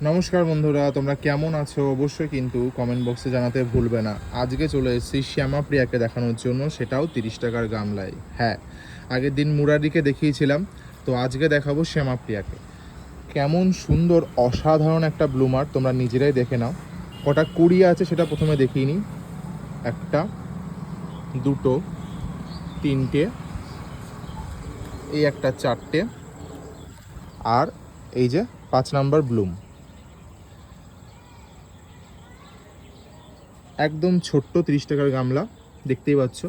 নমস্কার বন্ধুরা, তোমরা কেমন আছো? অবশ্যই কিন্তু কমেন্ট বক্সে জানাতে ভুলবে না। আজকে চলে এসেছি শ্যামাপ্রিয়াকে দেখানোর জন্য, সেটাও 30 টাকার গামলায়। হ্যাঁ, আগের দিন মুরারিকে দেখিয়েছিলাম, তো আজকে দেখাবো শ্যামাপ্রিয়াকে। কেমন সুন্দর অসাধারণ একটা ব্লুমার, তোমরা নিজেরাই দেখে নাও। কটা কুড়ি আছে সেটা প্রথমে দেখিয়ে নিই। একটা, দুটো, তিনটে, এই একটা চারটে, আর এই যে 5 নাম্বার ব্লুম। একদম ছোট্ট 30 টাকার গামলা, দেখতেই পাচ্ছ।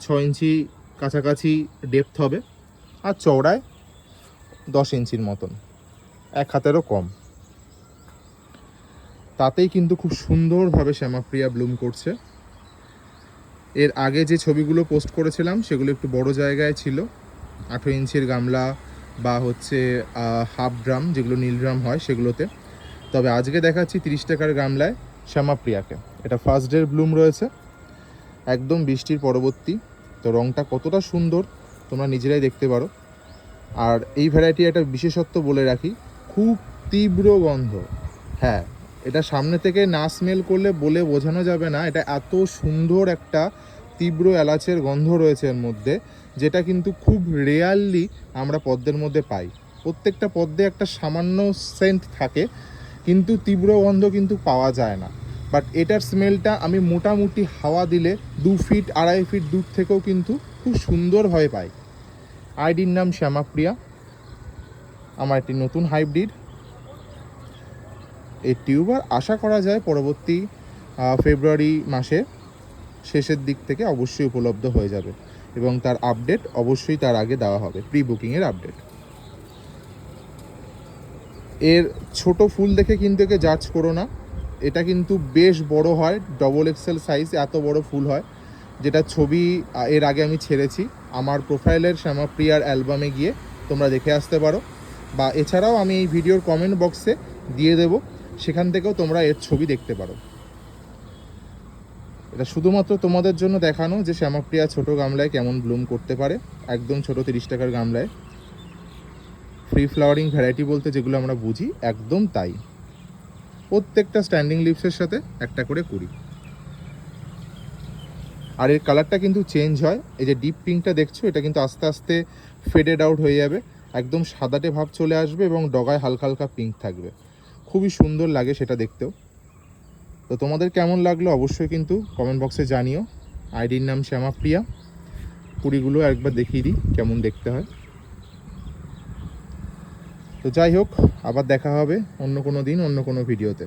6 ইঞ্চি কাছাকাছি ডেপথ হবে, আর চওড়ায় 10 ইঞ্চির মতন, এক হাতেরও কম। তাতেই কিন্তু খুব সুন্দরভাবে শ্যামাপ্রিয়া ব্লুম করছে। এর আগে যে ছবিগুলো পোস্ট করেছিলাম সেগুলো একটু বড় জায়গায় ছিল, 18 ইঞ্চির গামলা বা হচ্ছে হাফ ড্রাম, যেগুলো নীল ড্রাম হয় সেগুলোতে। তবে আজকে দেখাচ্ছি 30 টাকার গামলায় শ্যামাপ্রিয়াকে। এটা ফার্স্ট ডের ব্লুম রয়েছে, একদম বৃষ্টির পরবর্তী। তো রঙটা কতটা সুন্দর তোমরা নিজেরাই দেখতে পারো। আর এই ভ্যারাইটি একটা বিশেষত্ব বলে রাখি, খুব তীব্র গন্ধ। হ্যাঁ, এটা সামনে থেকে না স্মেল করলে বলে বোঝানো যাবে না, এটা এত সুন্দর একটা তীব্র এলাচের গন্ধ রয়েছে এর মধ্যে, যেটা কিন্তু খুব রেয়ারলি আমরা পদ্মের মধ্যে পাই। প্রত্যেকটা পদ্মে একটা সামান্য সেন্ট থাকে, কিন্তু তীব্র গন্ধ কিন্তু পাওয়া যায় না। বাট এটার স্মেলটা আমি মোটামুটি হাওয়া দিলে 2 ফিট 2.5 ফিট দূর থেকেও কিন্তু খুব সুন্দরভাবে পাই। আইডির নাম শ্যামাপ্রিয়া, আমার একটি নতুন হাইব্রিড। এই টিউবার আশা করা যায় পরবর্তী ফেব্রুয়ারি মাসে শেষের দিক থেকে অবশ্যই উপলব্ধ হয়ে যাবে, এবং তার আপডেট অবশ্যই তার আগে দেওয়া হবে, প্রি বুকিংয়ের আপডেট। এর ছোট ফুল দেখে কিন্তু একে জাজ করো না, এটা কিন্তু বেশ বড় হয়, ডবল এক্সেল সাইজ, এত বড় ফুল হয়। যেটা ছবি এর আগে আমি ছেড়েছি আমার প্রোফাইলের শ্যামাপ্রিয়ার অ্যালবামে গিয়ে তোমরা দেখে আসতে পারো, বা এছাড়াও আমি এই ভিডিওর কমেন্ট বক্সে দিয়ে দেবো, সেখান থেকেও তোমরা এর ছবি দেখতে পারো। এটা শুধুমাত্র তোমাদের জন্য দেখানো যে শ্যামাপ্রিয়া ছোট গামলায় কেমন ব্লুম করতে পারে। একদম ছোট 30 টাকার গামলায় ফ্রি ফ্লাওয়ারিং ভ্যারাইটি বলতে যেগুলো আমরা বুঝি, একদম তাই। প্রত্যেকটা স্ট্যান্ডিং লিভসের সাথে একটা করে কুড়ি। আর এর কালারটা কিন্তু চেঞ্জ হয়। এই যে ডিপ পিঙ্কটা দেখছো, এটা কিন্তু আস্তে আস্তে ফেডেড আউট হয়ে যাবে, একদম সাদাটে ভাব চলে আসবে, এবং ডগায় হালকা হালকা পিঙ্ক থাকবে। খুবই সুন্দর লাগে সেটা দেখতেও। তো তোমাদের কেমন লাগলো অবশ্যই কিন্তু কমেন্ট বক্সে জানিও। আইডির নাম শ্যামাপ্রিয়া। কুড়িগুলো একবার দেখিয়ে দিই কেমন দেখতে হয়। তো যাই হোক, আবার দেখা হবে অন্য কোনো দিন, অন্য কোনো ভিডিওতে।